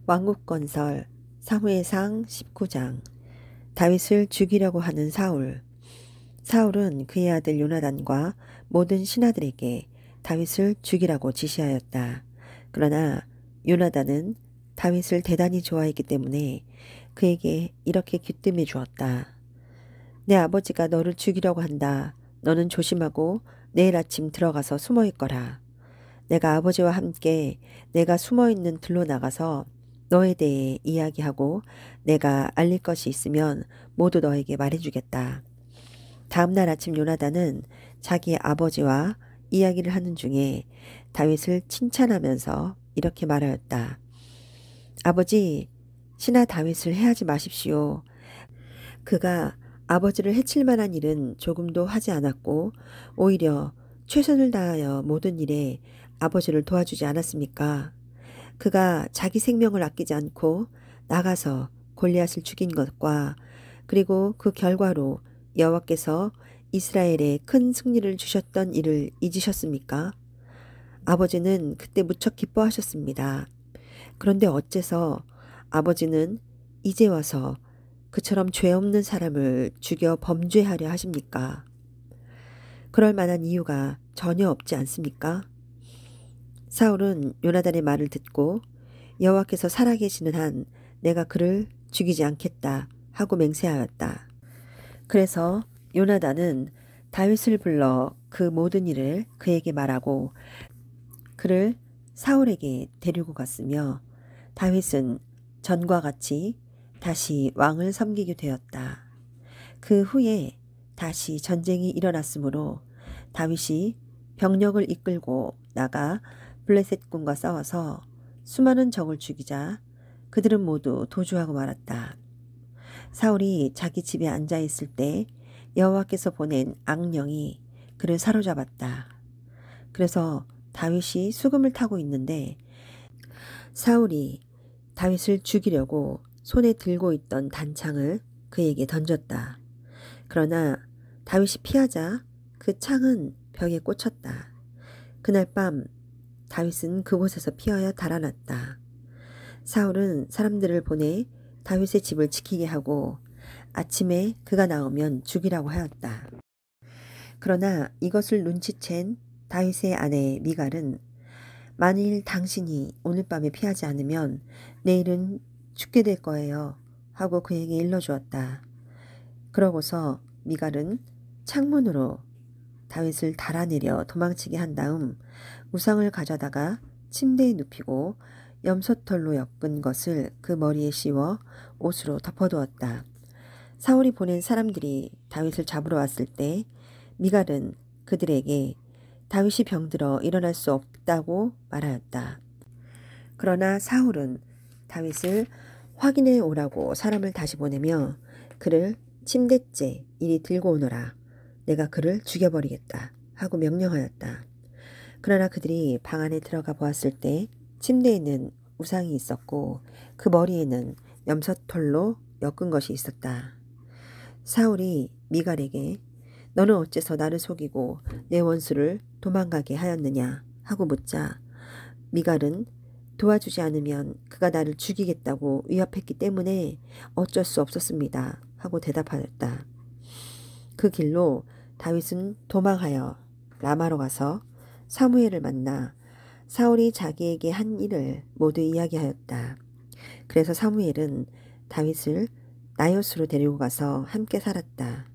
왕국건설 사무엘상 19장. 다윗을 죽이려고 하는 사울. 사울은 그의 아들 요나단과 모든 신하들에게 다윗을 죽이라고 지시하였다. 그러나 요나단은 다윗을 대단히 좋아했기 때문에 그에게 이렇게 귀뜸해 주었다. 내 아버지가 너를 죽이려고 한다. 너는 조심하고 내일 아침 들어가서 숨어 있거라. 내가 아버지와 함께 내가 숨어 있는 들로 나가서 너에 대해 이야기하고 내가 알릴 것이 있으면 모두 너에게 말해주겠다. 다음날 아침 요나단은 자기 아버지와 이야기를 하는 중에 다윗을 칭찬하면서 이렇게 말하였다. 아버지, 신하 다윗을 해하지 마십시오. 그가 아버지를 해칠 만한 일은 조금도 하지 않았고 오히려 최선을 다하여 모든 일에 아버지를 도와주지 않았습니까? 그가 자기 생명을 아끼지 않고 나가서 골리앗을 죽인 것과 그리고 그 결과로 여호와께서 이스라엘에 큰 승리를 주셨던 일을 잊으셨습니까? 아버지는 그때 무척 기뻐하셨습니다. 그런데 어째서 아버지는 이제 와서 그처럼 죄 없는 사람을 죽여 범죄하려 하십니까? 그럴 만한 이유가 전혀 없지 않습니까? 사울은 요나단의 말을 듣고 여호와께서 살아계시는 한 내가 그를 죽이지 않겠다 하고 맹세하였다. 그래서 요나단은 다윗을 불러 그 모든 일을 그에게 말하고 그를 사울에게 데리고 갔으며 다윗은 전과 같이 다시 왕을 섬기게 되었다. 그 후에 다시 전쟁이 일어났으므로 다윗이 병력을 이끌고 나가 블레셋군과 싸워서 수많은 적을 죽이자 그들은 모두 도주하고 말았다. 사울이 자기 집에 앉아 있을 때 여호와께서 보낸 악령이 그를 사로잡았다. 그래서 다윗이 수금을 타고 있는데 사울이 다윗을 죽이려고 손에 들고 있던 단창을 그에게 던졌다. 그러나 다윗이 피하자 그 창은 벽에 꽂혔다. 그날 밤 다윗은 그곳에서 피하여 달아났다. 사울은 사람들을 보내 다윗의 집을 지키게 하고 아침에 그가 나오면 죽이라고 하였다. 그러나 이것을 눈치챈 다윗의 아내 미갈은 만일 당신이 오늘 밤에 피하지 않으면 내일은 죽게 될 거예요 하고 그에게 일러주었다. 그러고서 미갈은 창문으로 다윗을 달아내려 도망치게 한 다음 우상을 가져다가 침대에 눕히고 염소털로 엮은 것을 그 머리에 씌워 옷으로 덮어두었다. 사울이 보낸 사람들이 다윗을 잡으러 왔을 때 미갈은 그들에게 다윗이 병들어 일어날 수 없다고 말하였다. 그러나 사울은 다윗을 확인해 오라고 사람을 다시 보내며 그를 침대째 이리 들고 오너라. 내가 그를 죽여버리겠다 하고 명령하였다. 그러나 그들이 방 안에 들어가 보았을 때 침대에는 우상이 있었고 그 머리에는 염소털로 엮은 것이 있었다. 사울이 미갈에게 너는 어째서 나를 속이고 내 원수를 도망가게 하였느냐 하고 묻자 미갈은 도와주지 않으면 그가 나를 죽이겠다고 위협했기 때문에 어쩔 수 없었습니다 하고 대답하였다. 그 길로 다윗은 도망하여 라마로 가서 사무엘을 만나 사울이 자기에게 한 일을 모두 이야기하였다. 그래서 사무엘은 다윗을 나요스로 데리고 가서 함께 살았다.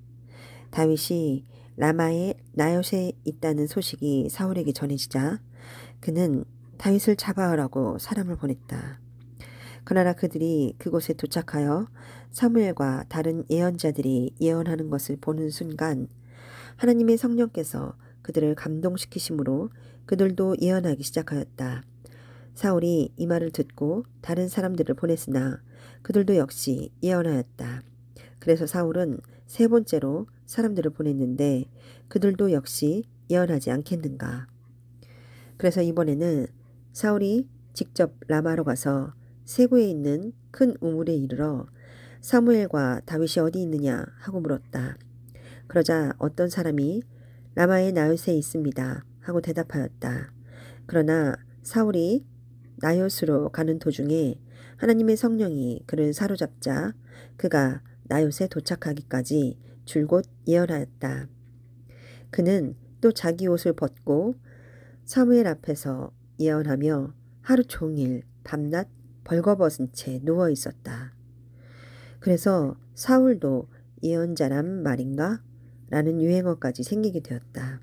다윗이 라마의 나요스에 있다는 소식이 사울에게 전해지자 그는 다윗을 잡아오라고 사람을 보냈다. 그러나 그들이 그곳에 도착하여 사무엘과 다른 예언자들이 예언하는 것을 보는 순간 하나님의 성령께서 그들을 감동시키심으로 그들도 예언하기 시작하였다. 사울이 이 말을 듣고 다른 사람들을 보냈으나 그들도 역시 예언하였다. 그래서 사울은 세 번째로 사람들을 보냈는데 그들도 역시 예언하지 않겠는가. 그래서 이번에는 사울이 직접 라마로 가서 세구에 있는 큰 우물에 이르러 사무엘과 다윗이 어디 있느냐 하고 물었다. 그러자 어떤 사람이 라마의 나요스에 있습니다 하고 대답하였다. 그러나 사울이 나요스로 가는 도중에 하나님의 성령이 그를 사로잡자 그가 나요스에 도착하기까지 줄곧 예언하였다. 그는 또 자기 옷을 벗고 사무엘 앞에서 예언하며 하루 종일 밤낮 벌거벗은 채 누워 있었다. 그래서 사울도 예언자란 말인가? 라는 유행어까지 생기게 되었다.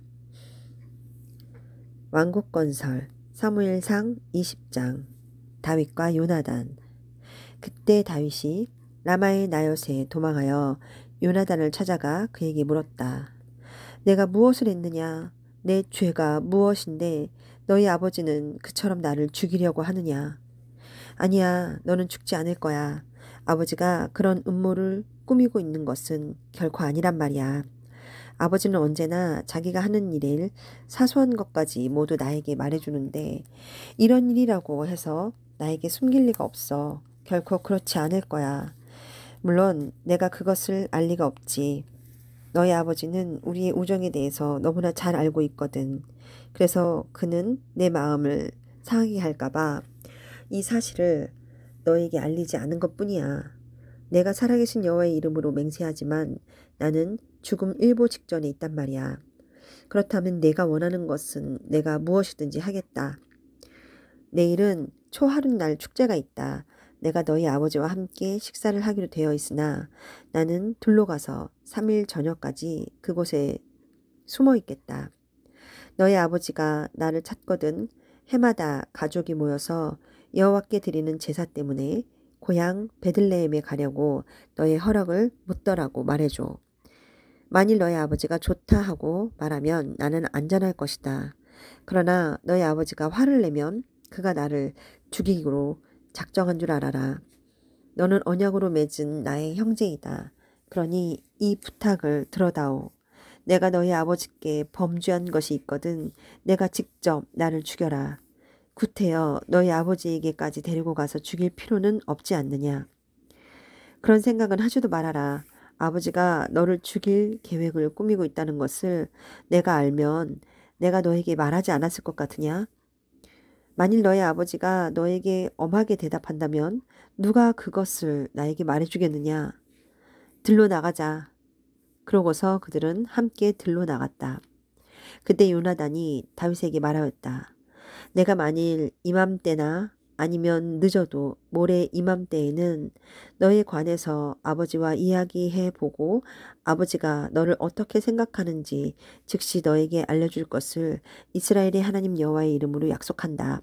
왕국 건설 사무엘상 20장 다윗과 요나단. 그때 다윗이 라마의 나요스에 도망하여 요나단을 찾아가 그에게 물었다. 내가 무엇을 했느냐? 내 죄가 무엇인데 너희 아버지는 그처럼 나를 죽이려고 하느냐? 아니야, 너는 죽지 않을 거야. 아버지가 그런 음모를 꾸미고 있는 것은 결코 아니란 말이야. 아버지는 언제나 자기가 하는 일을 사소한 것까지 모두 나에게 말해주는데 이런 일이라고 해서 나에게 숨길 리가 없어. 결코 그렇지 않을 거야. 물론 내가 그것을 알 리가 없지. 너희 아버지는 우리의 우정에 대해서 너무나 잘 알고 있거든. 그래서 그는 내 마음을 상하게 할까봐 이 사실을 너에게 알리지 않은 것뿐이야. 내가 살아계신 여호와의 이름으로 맹세하지만 나는 죽음 일보 직전에 있단 말이야. 그렇다면 내가 원하는 것은 내가 무엇이든지 하겠다. 내일은 초하룻날 축제가 있다. 내가 너희 아버지와 함께 식사를 하기로 되어 있으나 나는 둘로 가서 3일 저녁까지 그곳에 숨어 있겠다. 너희 아버지가 나를 찾거든 해마다 가족이 모여서 여호와께 드리는 제사 때문에 고향 베들레헴에 가려고 너의 허락을 묻더라고 말해줘. 만일 너희 아버지가 좋다 하고 말하면 나는 안전할 것이다. 그러나 너희 아버지가 화를 내면 그가 나를 죽이기로 작정한 줄 알아라. 너는 언약으로 맺은 나의 형제이다. 그러니 이 부탁을 들어다오. 내가 너희 아버지께 범죄한 것이 있거든 내가 직접 나를 죽여라. 구태여 너희 아버지에게까지 데리고 가서 죽일 필요는 없지 않느냐. 그런 생각은 하지도 말아라. 아버지가 너를 죽일 계획을 꾸미고 있다는 것을 내가 알면 내가 너에게 말하지 않았을 것 같으냐? 만일 너희 아버지가 너에게 엄하게 대답한다면 누가 그것을 나에게 말해주겠느냐? 들로 나가자. 그러고서 그들은 함께 들로 나갔다. 그때 요나단이 다윗에게 말하였다. 내가 만일 이맘때나 아니면 늦어도 모레 이맘때에는 너에 관해서 아버지와 이야기해 보고 아버지가 너를 어떻게 생각하는지 즉시 너에게 알려줄 것을 이스라엘의 하나님 여호와의 이름으로 약속한다.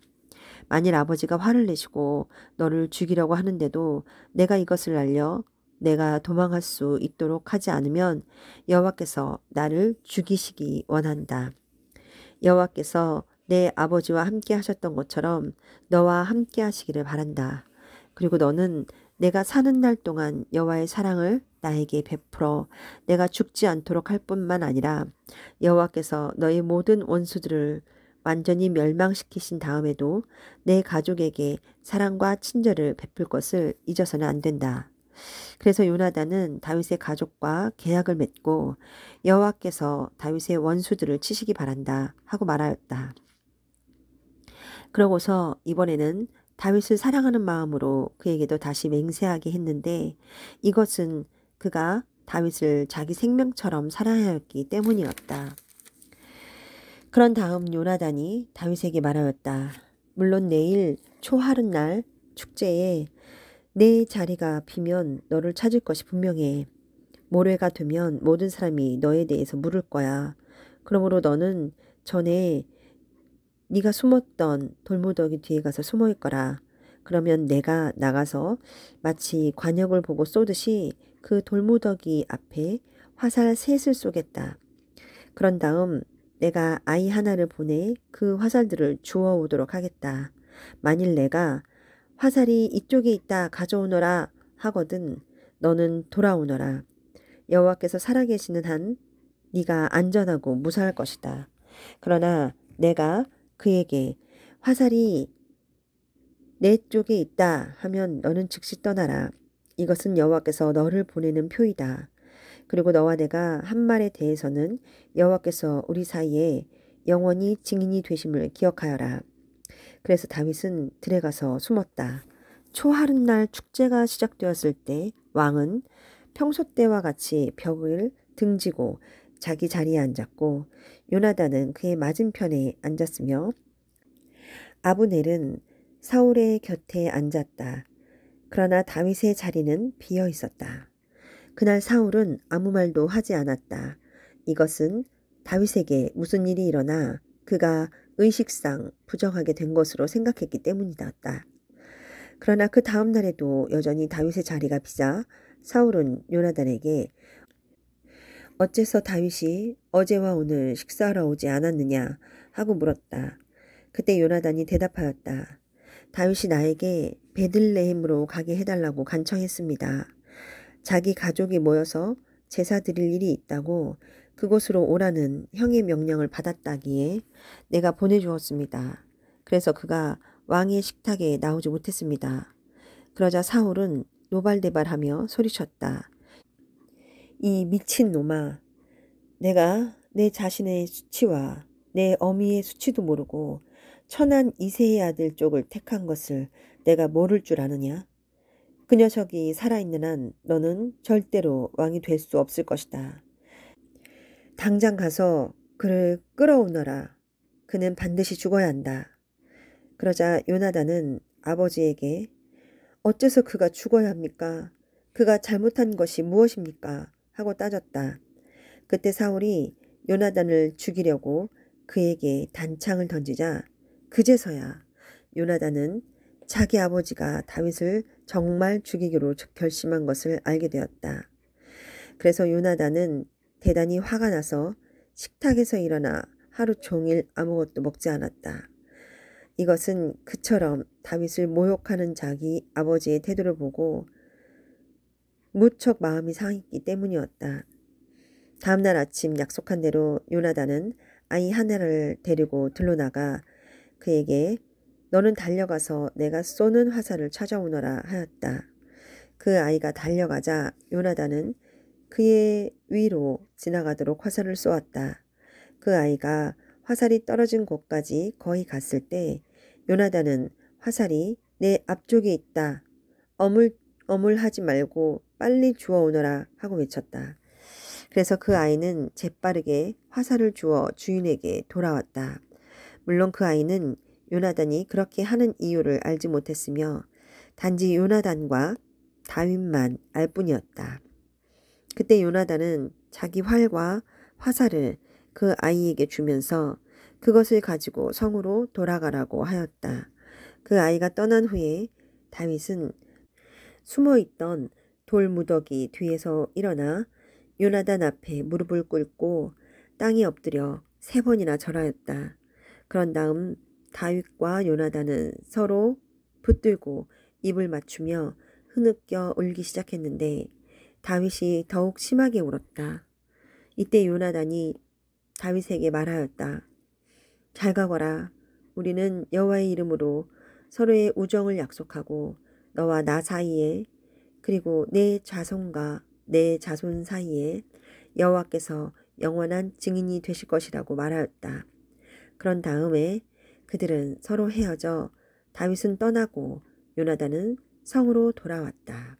만일 아버지가 화를 내시고 너를 죽이려고 하는데도 내가 이것을 알려 내가 도망할 수 있도록 하지 않으면 여호와께서 나를 죽이시기 원한다. 여호와께서 내 아버지와 함께 하셨던 것처럼 너와 함께 하시기를 바란다. 그리고 너는 내가 사는 날 동안 여호와의 사랑을 나에게 베풀어 내가 죽지 않도록 할 뿐만 아니라 여호와께서 너의 모든 원수들을 완전히 멸망시키신 다음에도 내 가족에게 사랑과 친절을 베풀 것을 잊어서는 안 된다. 그래서 요나단은 다윗의 가족과 계약을 맺고 여호와께서 다윗의 원수들을 치시기 바란다 하고 말하였다. 그러고서 이번에는 다윗을 사랑하는 마음으로 그에게도 다시 맹세하게 했는데 이것은 그가 다윗을 자기 생명처럼 사랑하였기 때문이었다. 그런 다음 요나단이 다윗에게 말하였다. 물론 내일 초하룻날 축제에 내 자리가 비면 너를 찾을 것이 분명해. 모레가 되면 모든 사람이 너에 대해서 물을 거야. 그러므로 너는 전에 네가 숨었던 돌무더기 뒤에 가서 숨어 있거라. 그러면 내가 나가서 마치 관역을 보고 쏘듯이 그 돌무더기 앞에 화살 셋을 쏘겠다. 그런 다음 내가 아이 하나를 보내 그 화살들을 주워 오도록 하겠다. 만일 내가 화살이 이쪽에 있다 가져오너라 하거든 너는 돌아오너라. 여호와께서 살아계시는 한 네가 안전하고 무사할 것이다. 그러나 내가 그에게 화살이 내 쪽에 있다 하면 너는 즉시 떠나라. 이것은 여호와께서 너를 보내는 표이다. 그리고 너와 내가 한 말에 대해서는 여호와께서 우리 사이에 영원히 증인이 되심을 기억하여라. 그래서 다윗은 들에 가서 숨었다. 초하룻날 축제가 시작되었을 때 왕은 평소 때와 같이 벽을 등지고 자기 자리에 앉았고 요나단은 그의 맞은편에 앉았으며 아브넬은 사울의 곁에 앉았다. 그러나 다윗의 자리는 비어 있었다. 그날 사울은 아무 말도 하지 않았다. 이것은 다윗에게 무슨 일이 일어나 그가 의식상 부정하게 된 것으로 생각했기 때문이다. 그러나 그 다음 날에도 여전히 다윗의 자리가 비자 사울은 요나단에게 어째서 다윗이 어제와 오늘 식사하러 오지 않았느냐 하고 물었다. 그때 요나단이 대답하였다. 다윗이 나에게 베들레헴으로 가게 해달라고 간청했습니다. 자기 가족이 모여서 제사 드릴 일이 있다고 그곳으로 오라는 형의 명령을 받았다기에 내가 보내주었습니다. 그래서 그가 왕의 식탁에 나오지 못했습니다. 그러자 사울은 노발대발하며 소리쳤다. 이 미친 놈아, 내가 내 자신의 수치와 내 어미의 수치도 모르고 천한 이새의 아들 쪽을 택한 것을 내가 모를 줄 아느냐? 그 녀석이 살아있는 한 너는 절대로 왕이 될 수 없을 것이다. 당장 가서 그를 끌어오너라. 그는 반드시 죽어야 한다. 그러자 요나단은 아버지에게 어째서 그가 죽어야 합니까? 그가 잘못한 것이 무엇입니까? 하고 따졌다. 그때 사울이 요나단을 죽이려고 그에게 단창을 던지자 그제서야 요나단은 자기 아버지가 다윗을 정말 죽이기로 결심한 것을 알게 되었다. 그래서 요나단은 대단히 화가 나서 식탁에서 일어나 하루 종일 아무것도 먹지 않았다. 이것은 그처럼 다윗을 모욕하는 자기 아버지의 태도를 보고 무척 마음이 상했기 때문이었다. 다음날 아침 약속한 대로 요나단은 아이 하나를 데리고 들러나가 그에게 너는 달려가서 내가 쏘는 화살을 찾아오너라 하였다. 그 아이가 달려가자 요나단은 그의 위로 지나가도록 화살을 쏘았다. 그 아이가 화살이 떨어진 곳까지 거의 갔을 때 요나단은 화살이 내 앞쪽에 있다. 어물하지 말고 빨리 주워오너라 하고 외쳤다. 그래서 그 아이는 재빠르게 화살을 주워 주인에게 돌아왔다. 물론 그 아이는 요나단이 그렇게 하는 이유를 알지 못했으며 단지 요나단과 다윗만 알 뿐이었다. 그때 요나단은 자기 활과 화살을 그 아이에게 주면서 그것을 가지고 성으로 돌아가라고 하였다. 그 아이가 떠난 후에 다윗은 숨어있던 돌무더기 뒤에서 일어나 요나단 앞에 무릎을 꿇고 땅에 엎드려 3번이나 절하였다. 그런 다음 다윗과 요나단은 서로 붙들고 입을 맞추며 흐느껴 울기 시작했는데 다윗이 더욱 심하게 울었다. 이때 요나단이 다윗에게 말하였다. 잘 가거라. 우리는 여호와의 이름으로 서로의 우정을 약속하고 너와 나 사이에 그리고 내 자손과 내 자손 사이에 여호와께서 영원한 증인이 되실 것이라고 말하였다. 그런 다음에 그들은 서로 헤어져 다윗은 떠나고 요나단은 성으로 돌아왔다.